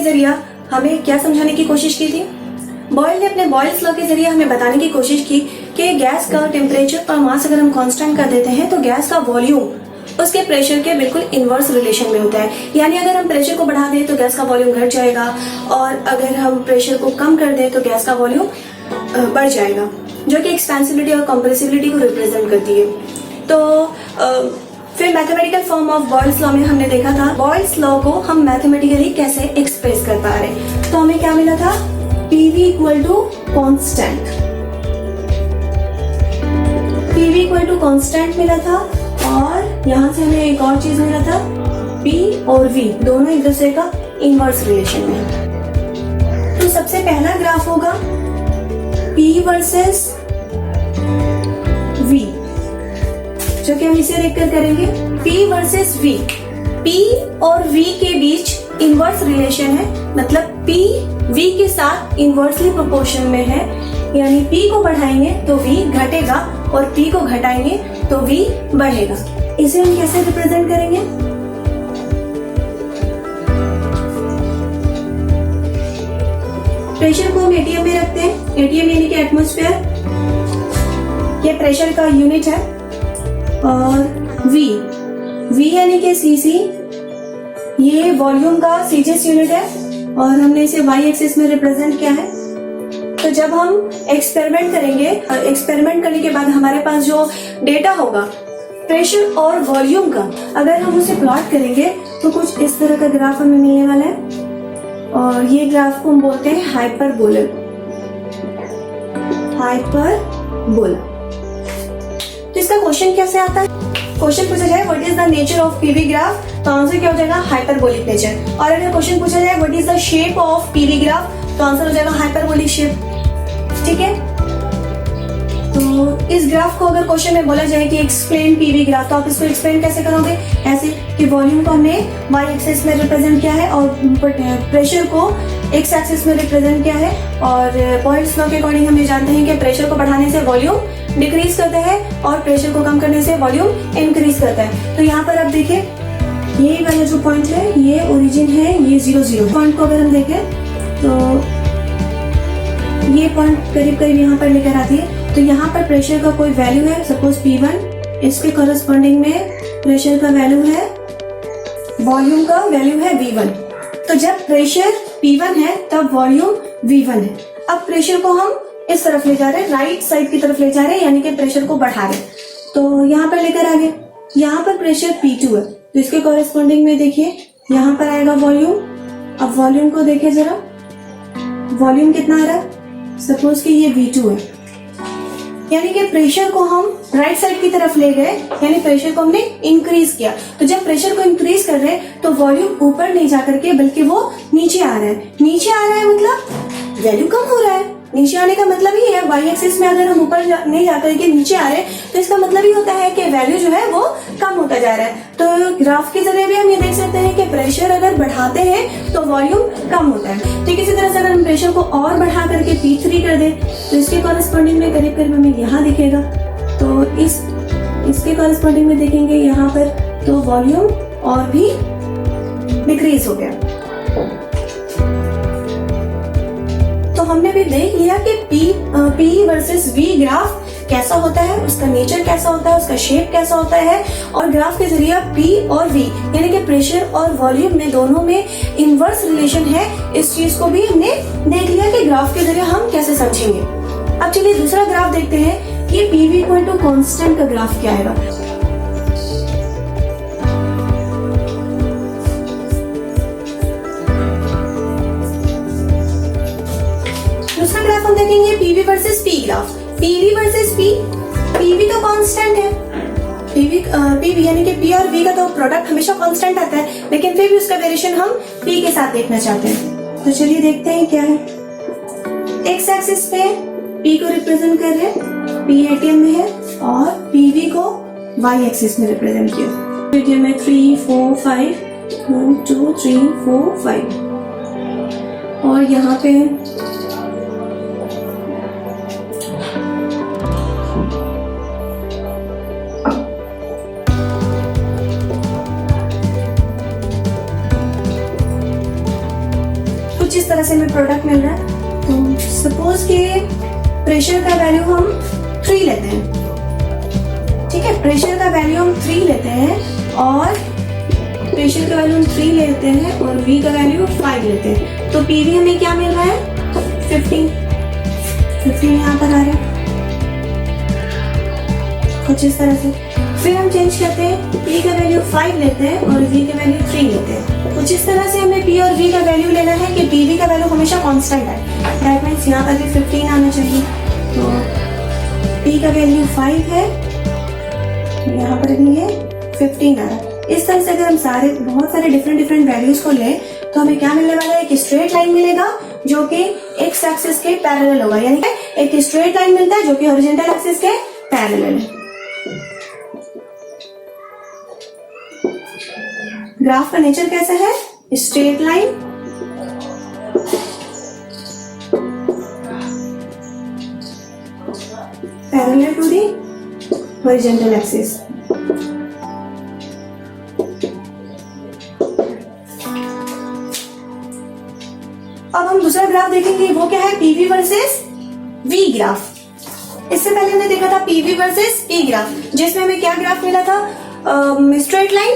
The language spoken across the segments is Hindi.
जरिए हमें क्या समझाने की कोशिश की थी? बॉयल ने अपने बॉयल्स लॉ के जरिए हमें बताने की कोशिश की कि गैस का टेम्परेचर और मास अगर हम कांस्टेंट कर देते हैं तो गैस का वॉल्यूम उसके प्रेशर के बिल्कुल इनवर्स रिलेशन में होता है। यानी अगर हम प्रेशर को बढ़ा दें तो गैस का वॉल्यूम घट जाएगा और अगर हम प्रेशर को कम कर दें तो गैस का वॉल्यूम बढ़ जाएगा, जो कि एक्सपेंसिबिलिटी और कंप्रेसिबिलिटी को रिप्रेजेंट करती है। तो फिर mathematical form of Boyle's law में हमने देखा था बॉयल्स लॉ को हम मैथमेटिकली कैसे एक्सप्रेस कर पा रहे हैं। तो हमें क्या मिला था? PV equal to constant, PV equal to constant मिला था और यहाँ से हमें एक और चीज मिला था, P और V दोनों एक दूसरे का इनवर्स रिलेशन में है। तो सबसे पहला ग्राफ होगा P वर्सेस V, जो कि हम इसे देखकर करेंगे P वर्सेस V। P और V के बीच इनवर्स रिलेशन है, मतलब P V के साथ इनवर्सली प्रोपोर्शन में है। यानी P को बढ़ाएंगे तो V घटेगा और P को घटाएंगे तो V बढ़ेगा। इसे हम कैसे रिप्रेजेंट करेंगे? प्रेशर को हम एटीएम में रखते हैं। एटीएम यानी कि एटमॉस्फेयर, ये प्रेशर का यूनिट है। और V यानी कि cc, ये वॉल्यूम का सीजीएस यूनिट है और हमने इसे y एक्सिस में रिप्रेजेंट किया है। तो जब हम एक्सपेरिमेंट करेंगे, एक्सपेरिमेंट करने के बाद हमारे पास जो डेटा होगा प्रेशर और वॉल्यूम का, अगर हम उसे प्लॉट करेंगे तो कुछ इस तरह का ग्राफ हमें मिलने वाला है और ये ग्राफ को हम बोलते हैं हाइपरबोला। तो इसका क्वेश्चन कैसे आता है? क्वेश्चन पूछा जाए what is the nature of PV graph, तो आंसर क्या हो जाएगा? Hyperbolic nature. और अगर क्वेश्चन पूछा जाए what is the shape of PV graph, तो आंसर हो जाएगा हाइपरबोलिक शेप। ठीक है, तो इस ग्राफ को अगर क्वेश्चन में बोला जाए कि एक्सप्लेन पीवी ग्राफ, तो आप इसको एक्सप्लेन कैसे करोगे? ऐसे कि वॉल्यूम को हमने y एक्सिस में रिप्रेजेंट किया है और प्रेशर को x एक्सिस में रिप्रेजेंट किया है। और बॉयल्स लॉ के अकॉर्डिंग हम ये जानते हैं कि प्रेशर को बढ़ाने से वॉल्यूम डिक्रीज करता है और प्रेशर को कम करने से वॉल्यूम इंक्रीज करता है। तो यहाँ पर आप देखिए ये वाला जो पॉइंट है ये ओरिजिन है, ये 0 0 पॉइंट को अगर हम देखें तो ये पॉइंट करीब करीब यहाँ पर लेकर आती है। तो यहाँ पर प्रेशर का कोई वैल्यू है, सपोज P1, इसके कॉरेस्पॉन्डिंग में प्रेशर का वैल्यू है, वॉल्यूम का वैल्यू है V1। तो जब प्रेशर P1 है तब वॉल्यूम V1 है। अब प्रेशर को हम इस तरफ ले जा रहे हैं, राइट साइड की तरफ ले जा रहे हैं, यानी कि प्रेशर को बढ़ा रहे हैं। तो यहाँ पर लेकर आ गए, यहाँ पर प्रेशर P2 है तो इसके कॉरेस्पॉन्डिंग में देखिए यहाँ पर आएगा वॉल्यूम। अब वॉल्यूम को देखिए जरा, वॉल्यूम कितना आ रहा है? सपोज कि ये V2 है, यानी कि प्रेशर को हम राइट साइड की तरफ ले गए, यानी प्रेशर को हमने इंक्रीज किया। तो जब प्रेशर को इंक्रीज कर रहे हैं तो वॉल्यूम ऊपर नहीं जा करके बल्कि वो नीचे आ रहा है। नीचे आ रहा है मतलब वैल्यू कम हो रहा है। नीचे आने का मतलब ही है y एक्सिस में अगर हम ऊपर नहीं जाकर के नीचे आ रहे हैं तो इसका मतलब ही होता है कि वैल्यू जो है वो कम होता जा रहा है। तो ग्राफ के जरिए भी हम ये देख सकते हैं कि प्रेशर अगर बढ़ाते हैं तो वॉल्यूम कम होता है। ठीक इसी तरह से अगर हम प्रेशर को और बढ़ा करके P3 कर दें तो इसके कॉरेस्पॉन्डिंग में करीब करीब हमें यहाँ दिखेगा। तो इसके कॉरेस्पॉन्डिंग में देखेंगे यहाँ पर तो वॉल्यूम और भी डिक्रीज हो गया। तो हमने भी देख लिया कि P वर्सेस V ग्राफ कैसा होता है, उसका नेचर कैसा होता है, उसका शेप कैसा होता है। और ग्राफ के जरिए P और V यानी कि प्रेशर और वॉल्यूम में दोनों में इनवर्स रिलेशन है, इस चीज को भी हमने देख लिया कि ग्राफ के जरिए हम कैसे समझेंगे। अब चलिए दूसरा ग्राफ देखते हैं कि PV इक्वल टू कांस्टेंट का ग्राफ क्या आएगा। दूसरा ग्राफ हम देखेंगे PV versus P graph. PV versus P, PV तो कांस्टेंट है, PV यानी कि P और V का तो प्रोडक्ट हमेशा कांस्टेंट आता है, लेकिन फिर भी उसका वेरिएशन हम P के साथ देखना चाहते हैं। तो चलिए देखते हैं क्या है। एक्स एक्सिस पे P को रिप्रेजेंट कर रहे हैं, P एटीएम में है, और PV को Y एक्सिस में रिप्रेजेंट किया। एटीएम में 3 4 5 1 2 3 4 5 और यहाँ पे से हमें प्रोडक्ट मिल रहा है। तो सपोज कि प्रेशर का वैल्यू हम 3 लेते हैं, ठीक है, प्रेशर का वैल्यू हम 3 लेते हैं और प्रेशर का वैल्यू हम 3 लेते हैं और V का वैल्यू 5 लेते हैं। तो PV हमें क्या मिल रहा है 15 यहाँ पर आ रहा है कुछ इस तरह से। फिर हम चेंज करते हैं, P का वैल्यू 5 लेते हैं और V का वैल्यू 3 लेते हैं। कुछ इस तरह से हमें P और V का वैल्यू लेना है कि PV का वैल्यू हमेशा कांस्टेंट है। दैट मीन्स यहाँ पर भी 15 आना चाहिए। तो P का वैल्यू 5 है, यहाँ पर भी है 15 आ रहा है। इस तरह से अगर हम बहुत सारे डिफरेंट वैल्यूज को लें तो हमें क्या मिलने वाला है, एक स्ट्रेट लाइन मिलेगा जो कि एक्स एक्सिस के पैरेलल होगा, यानी कि एक स्ट्रेट लाइन मिलता है जो कि हॉरिजॉन्टल एक्सिस के पैरेलल है। ग्राफ का नेचर कैसा है, straight line, parallel to the horizontal axis. अब हम दूसरा ग्राफ देखेंगे, वो क्या है, पीवी वर्सेस वी ग्राफ। इससे पहले हमने देखा था पीवी वर्सेस ई ग्राफ, जिसमें हमें क्या ग्राफ मिला था, straight line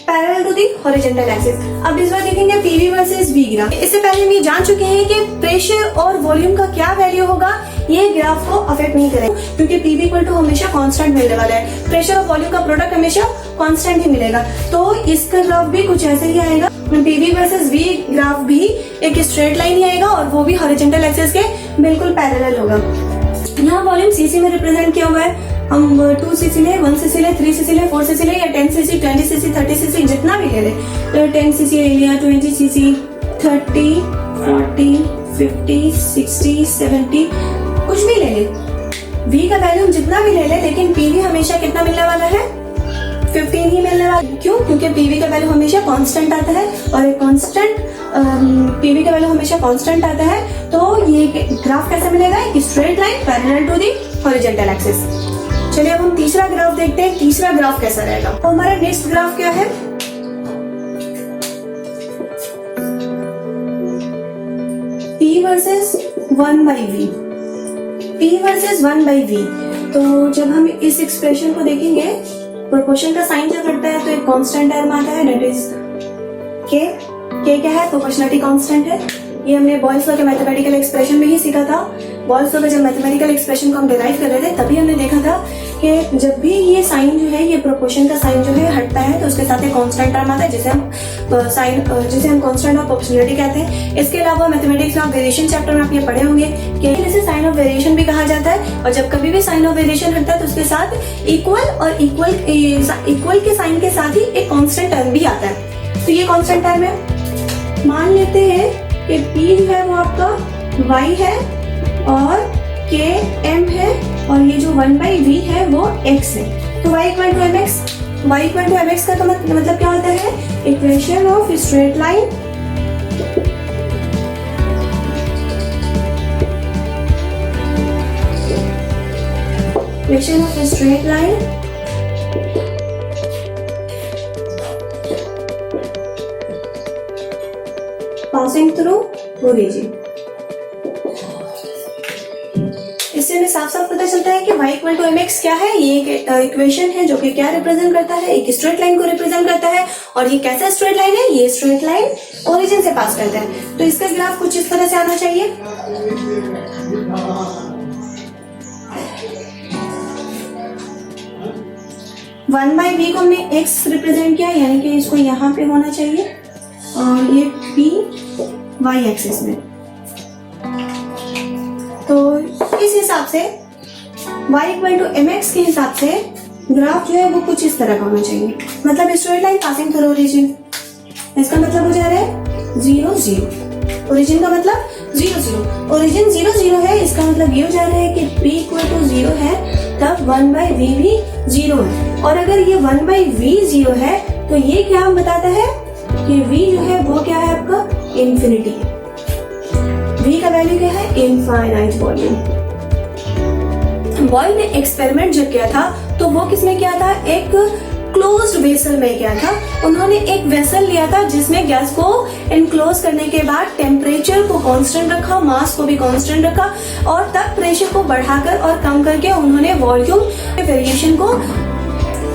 parallel to the horizontal axis. अब इस बार देखेंगे पीवी वर्सेस वी ग्राफ। इससे पहले हम ये जान चुके हैं कि प्रेशर और वॉल्यूम का क्या वैल्यू होगा, ये ग्राफ को अफेक्ट नहीं करेगा क्योंकि पीवी इक्वल टू हमेशा कांस्टेंट मिलने वाला है। प्रेशर और वॉल्यूम का प्रोडक्ट हमेशा कांस्टेंट ही मिलेगा। तो इसका ग्राफ भी कुछ ऐसे ही आएगा। पीवी वर्सेस वी ग्राफ भी एक स्ट्रेट लाइन ही आएगा और वो भी हॉरिजॉन्टल एक्सिस के बिल्कुल पैरेलल होगा। यहाँ वॉल्यूम सीसी में रिप्रेजेंट किया हुआ है। हम 2 सीसी ले, 1 सीसी ले, 3 सीसी ले, 4 सीसी ले या 10 सीसी, 20 सीसी, 30 सीसी, जितना भी ले ले। तो 10 सीसी ले लिया, 20 सीसी, 30, 40, 50, 60, 70, कुछ भी ले ले। वी का वैल्यू जितना भी ले ले, लेकिन पीवी हमेशा कितना मिलने वाला है, 15 ही मिलने वाला। क्यों? क्योंकि पीवी का वैल्यू हमेशा कांस्टेंट आता है और एक कांस्टेंट पीवी का वैल्यू हमेशा कांस्टेंट आता है। तो ये ग्राफ कैसे मिलेगा, एक straight line parallel to the horizontal axis. चलिए अब हम तीसरा ग्राफ देखते हैं, तीसरा ग्राफ कैसा रहेगा। तो हमारा नेक्स्ट ग्राफ क्या है, P versus 1/V, P versus 1/V। तो जब हम इस एक्सप्रेशन को देखेंगे, प्रोपोर्शन का साइन जब करता है तो एक कांस्टेंट टर्म आता है, दैट इज K क्या है, प्रोपोर्शनलिटी कांस्टेंट है। ये हमने बॉयल्स लॉ के मैथमेटिकल एक्सप्रेशन में ही सीखा था। बॉयल्स लॉ का जब मैथमेटिकल एक्सप्रेशन को हम डिराइव कर रहे थे तभी हमने देखा था कि जब भी ये साइन जो है, ये प्रोपोर्शन का साइन जो है हटता है तो उसके साथ एक कांस्टेंट टर्म आता है जिसे हम कांस्टेंट ऑफ प्रोपोर्शनलिटी कहते हैं। इसके अलावा मैथमेटिक्स ऑफ वेरिएशन चैप्टर में आप ये पढ़े होंगे कि इसे साइन ऑफ वेरिएशन भी कहा जाता है। और जब कभी भी साइन ऑफ वेरिएशन हटता है तो उसके साथ इक्वल के साइन के साथ ही एक कांस्टेंट टर्म भी आता है। तो ये कांस्टेंट टर्म है। मान लेते हैं कि P जो है वो आपका Y है और K M है और ये जो 1/V है वो X है। तो Y equal to MX, Y equal to MX का तो मतलब क्या होता है, equation of straight line equation of straight line passing through origin. इससे हमें साफ साफ पता चलता है कि y इक्वल टू mx क्या है, ये एक इक्वेशन है जो कि क्या रिप्रेजेंट करता है, एक स्ट्रेट लाइन को रिप्रेजेंट करता है। और ये कैसा स्ट्रेट लाइन है, ये स्ट्रेट लाइन ओरिजिन से पास करता है। तो इसका ग्राफ कुछ इस तरह से आना चाहिए। वन बाई वी को हमने x रिप्रेजेंट किया, यानी कि इसको यहाँ पे होना चाहिए और ये P y एक्सिस में। तो इस हिसाब से y इक्वल टू mx के हिसाब से ग्राफ जो है वो कुछ इस तरह का होना चाहिए। मतलब straight line passing through origin, इसका मतलब हो जा रहा है 0 0। ओरिजिन का मतलब 0 0, ओरिजिन 0 0 है। इसका मतलब ये हो जा रहा है कि P इक्वल टू 0 है तब 1/V भी 0 है। और अगर ये 1/V 0 है तो ये क्या हम बताता है कि V जो है वो क्या है आपका, इंफिनिटी है। V का वैल्यू क्या है, इनफाइनाइट वॉल्यूम। बॉयल ने एक्सपेरिमेंट जब किया था तो वो किसमें किया था, एक क्लोज्ड वेसल में किया था। उन्होंने एक वेसल लिया था जिसमें गैस को इनक्लोज करने के बाद टेम्परेचर को कांस्टेंट रखा, मास को भी कांस्टेंट रखा और तब प्रेशर को बढ़ाकर और कम करके उन्होंने वॉल्यूम वेरिएशन को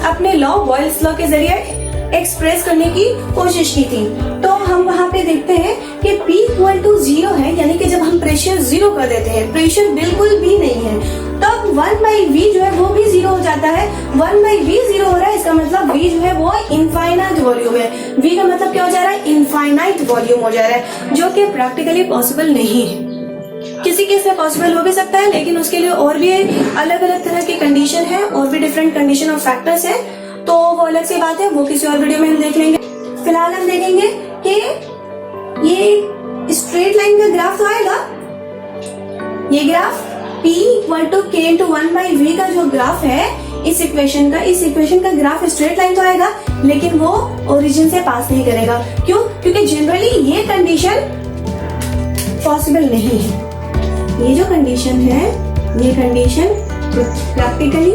अपने लॉ, बॉयल्स लॉ के जरिए एक्सप्रेस करने की कोशिश की थी। तो हम वहां पे देखते हैं कि P इक्वल टू 0 है, यानी कि जब हम प्रेशर 0 कर देते हैं, प्रेशर बिल्कुल भी नहीं है, तब 1/V जो है वो भी 0 हो जाता है। 1/V 0 हो रहा है, इसका मतलब V जो है वो इनफाइनाइट वॉल्यूम है। V का मतलब क्या हो जा रहा है? इनफाइनाइट वॉल्यूम हो जा रहा है, जो कि प्रैक्टिकली पॉसिबल नहीं है। किसी केस में पॉसिबल हो भी सकता है, लेकिन उसके लिए और भी अलग अलग तरह की कंडीशन है और भी डिफरेंट कंडीशन और फैक्टर्स है, तो वो अलग सी बात है, वो किसी और वीडियो में हम देख लेंगे। फिलहाल हम देखेंगे कि ये स्ट्रेट लाइन का ग्राफ तो आएगा, ये graph P equal to K into 1/V का जो ग्राफ है इस इक्वेशन का ग्राफ स्ट्रेट लाइन तो आएगा, लेकिन वो ओरिजिन से पास नहीं करेगा। क्यों? क्योंकि जनरली ये कंडीशन पॉसिबल नहीं है। ये जो कंडीशन है, ये condition practically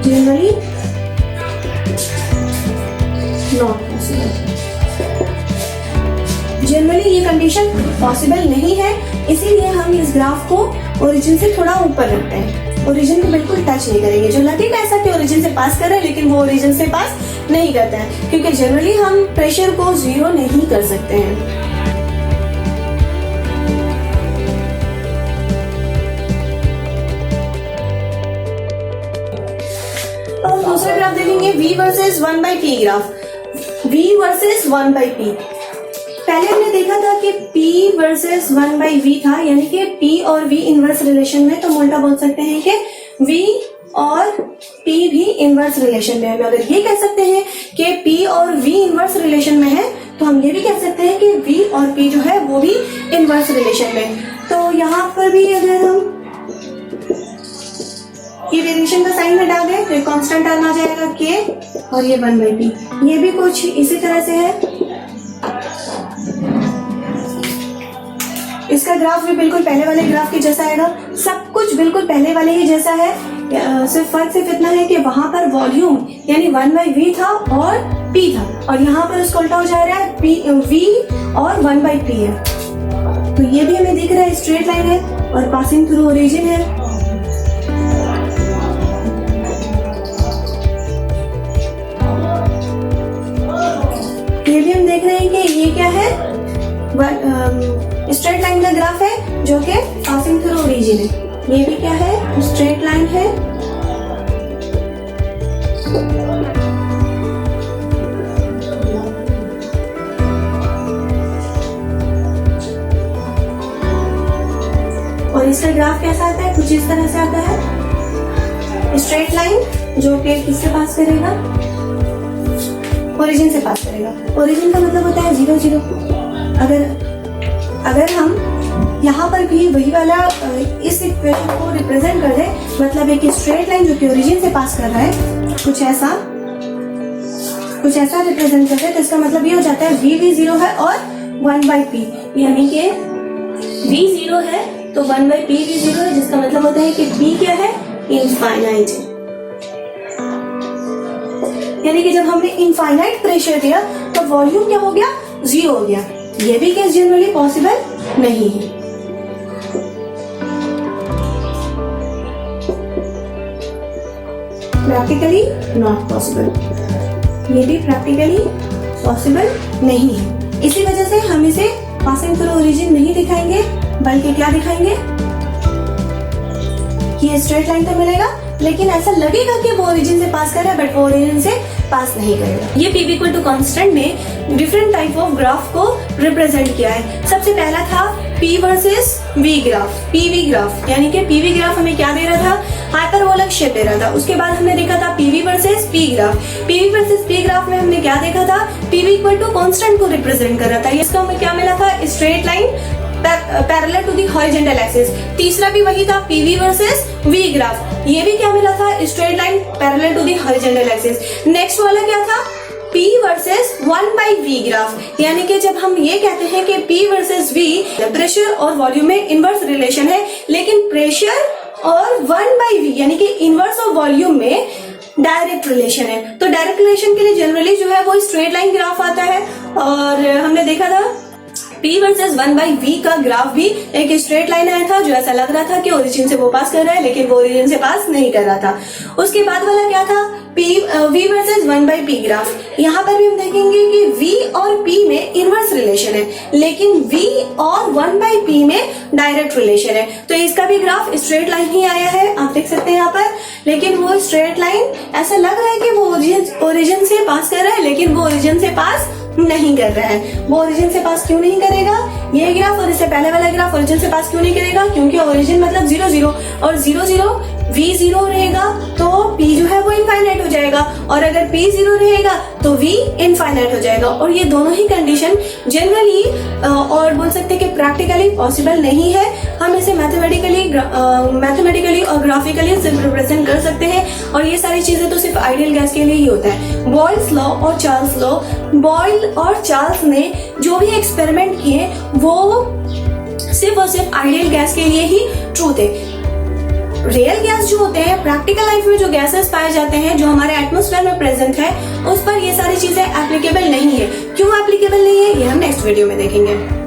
generally not possible. Generally ये कंडीशन पॉसिबल नहीं है, इसीलिए हम इस ग्राफ को ओरिजिन से थोड़ा ऊपर रखते हैं, ओरिजिन को बिल्कुल टच नहीं करेंगे। जो लगेगा ऐसा कि ओरिजिन से पास कर रहे हैं, लेकिन वो ओरिजिन से पास नहीं करता है, क्योंकि जनरली हम प्रेशर को 0 नहीं कर सकते हैं। और दूसरा ग्राफ देखेंगे V versus 1/P graph, V versus 1/P। पहले हमने देखा था कि P वर्सेस 1/V था, यानी कि P और V इनवर्स रिलेशन में, तो हम उल्टा बोल सकते हैं कि V और P भी इनवर्स रिलेशन में है। अगर ये कह सकते हैं कि P और V इनवर्स रिलेशन में है, तो हम ये भी कह सकते हैं कि V और P जो है वो भी इनवर्स रिलेशन में। तो यहाँ पर भी अगर हम ये वेरिएशन का साइन हटा दें तो कांस्टेंट टर्म आ जाएगा K और ये 1/P। ये भी कुछ इसी तरह से है, इसका ग्राफ भी बिल्कुल पहले वाले ग्राफ के जैसा आएगा, सब कुछ बिल्कुल पहले वाले ही जैसा है। सिर्फ फर्क इतना है कि वहां पर वॉल्यूम यानी 1/V था और P था, और यहाँ पर उसका उल्टा हो जा रहा है, V और 1/P है। तो ये भी हमें दिख रहा है स्ट्रेट लाइन है और पासिंग थ्रू ओरिजिन है। ये भी हम देख रहे हैं कि ये क्या है, स्ट्रेट लाइन का ग्राफ है जो कि पासिंग थ्रू ओरिजिन है। ये भी क्या है, स्ट्रेट लाइन है। और इसका ग्राफ कैसा आता है? कुछ इस तरह से आता है, स्ट्रेट लाइन जो कि किससे पास करेगा? ओरिजिन से पास करेगा। ओरिजिन का मतलब होता है 0 0। अगर हम यहाँ पर भी वही वाला इस इक्वेशन को रिप्रेजेंट कर दे, मतलब एक स्ट्रेट लाइन जो कि ओरिजिन से पास कर रहा है, कुछ ऐसा रिप्रेजेंट कर दे, तो इसका मतलब ये हो जाता है V भी 0 है और 1/P, यानी कि V 0 है तो 1/P भी 0 है, जिसका मतलब होता है कि P क्या है? इनफाइनाइट है। यानी कि जब हमने इनफाइनाइट प्रेशर दिया तो वॉल्यूम क्या हो गया? 0 हो गया। ये भी केस जनरली पॉसिबल नहीं है। प्रैक्टिकली नॉट पॉसिबल, ये भी प्रैक्टिकली पॉसिबल नहीं है। इसी वजह से हम इसे पासिंग थ्रू ओरिजिन नहीं दिखाएंगे, बल्कि क्या दिखाएंगे? ये स्ट्रेट लाइन तो मिलेगा, लेकिन ऐसा लगेगा कि वो ओरिजिन से पास कर रहा है, बट वो ओरिजिन से पास नहीं करेगा। ये P इक्वल टू कांस्टेंट में डिफरेंट टाइप ऑफ ग्राफ को रिप्रेजेंट किया है। सबसे पहला था P versus V graph, PV graph, यानी कि PV ग्राफ हमें क्या दे रहा था? हाइपरबोलिक शेप दे रहा था। उसके बाद हमने देखा था PV versus P graph. PV versus P graph में हमने क्या देखा था? PV इक्वल टू कांस्टेंट को रिप्रेजेंट कर रहा था। इसका हमें क्या मिला था? Straight line parallel to the horizontal axis. तीसरा भी वही था, PV वर्सेस V ग्राफ। ये भी क्या मिला था? Straight line parallel to the horizontal axis. Next वाला क्या था? P वर्सेस 1/V ग्राफ, यानी कि जब हम ये कहते हैं कि P वर्सेस V, प्रेशर और वॉल्यूम में इनवर्स रिलेशन है, लेकिन प्रेशर और 1/v यानी कि इनवर्स ऑफ वॉल्यूम में डायरेक्ट रिलेशन है। तो डायरेक्ट रिलेशन के लिए जनरली जो है वो स्ट्रेट लाइन ग्राफ आता है, और हमने देखा था P वर्सेस 1/v का ग्राफ भी एक स्ट्रेट लाइन आया था, जो ऐसा लग रहा था कि ओरिजिन से वो पास कर रहा है, लेकिन वो ओरिजिन से पास नहीं कर रहा था। उसके बाद वाला क्या था, v वर्सेस 1/p ग्राफ। यहाँ पर भी हम देखेंगे कि v और p में इनवर्स रिलेशन है, लेकिन v और 1/p में डायरेक्ट रिलेशन है। तो इसका भी ग्राफ स्ट्रेट लाइन ही आया है, आप देख सकते हैं यहाँ पर, लेकिन वो स्ट्रेट लाइन ऐसा लग रहा है कि वो ओरिजिन से पास कर रहा है, लेकिन वो ओरिजिन से पास नहीं कर रहा है। वो ओरिजिन से पास क्यों नहीं करेगा, ये ग्राफ और इससे पहले वाला ग्राफ ओरिजिन से पास क्यों नहीं करेगा, क्योंकि ओरिजिन मतलब 0 0 और 0 0 v 0 रहेगा तो p जो है वो इनफाइनाइट हो जाएगा, और अगर p 0 रहेगा तो v इनफाइनाइट हो जाएगा। और ये दोनों ही कंडीशन जनरली और बोल सकते हैं कि प्रैक्टिकली पॉसिबल नहीं है। हम इसे मैथमेटिकली और ग्राफिकली सिर्फ रिप्रेजेंट कर सकते हैं, और ये सारी चीजें तो सिर्फ आइडियल गैस के लिए ही होता है। बॉयल्स लॉ और चार्ल्स लॉ, बॉयल और चार्ल्स ने जो भी एक्सपेरिमेंट किए वो सिर्फ और सिर्फ आइडियल गैस के लिए ही ट्रू थे। रियल गैस जो होते हैं, प्रैक्टिकल लाइफ में जो गैसेस पाए जाते हैं, जो हमारे एटमॉस्फेयर में प्रेजेंट है, उस पर ये सारी चीजें एप्लीकेबल नहीं है। क्यों एप्लीकेबल नहीं है, ये हम नेक्स्ट वीडियो में देखेंगे।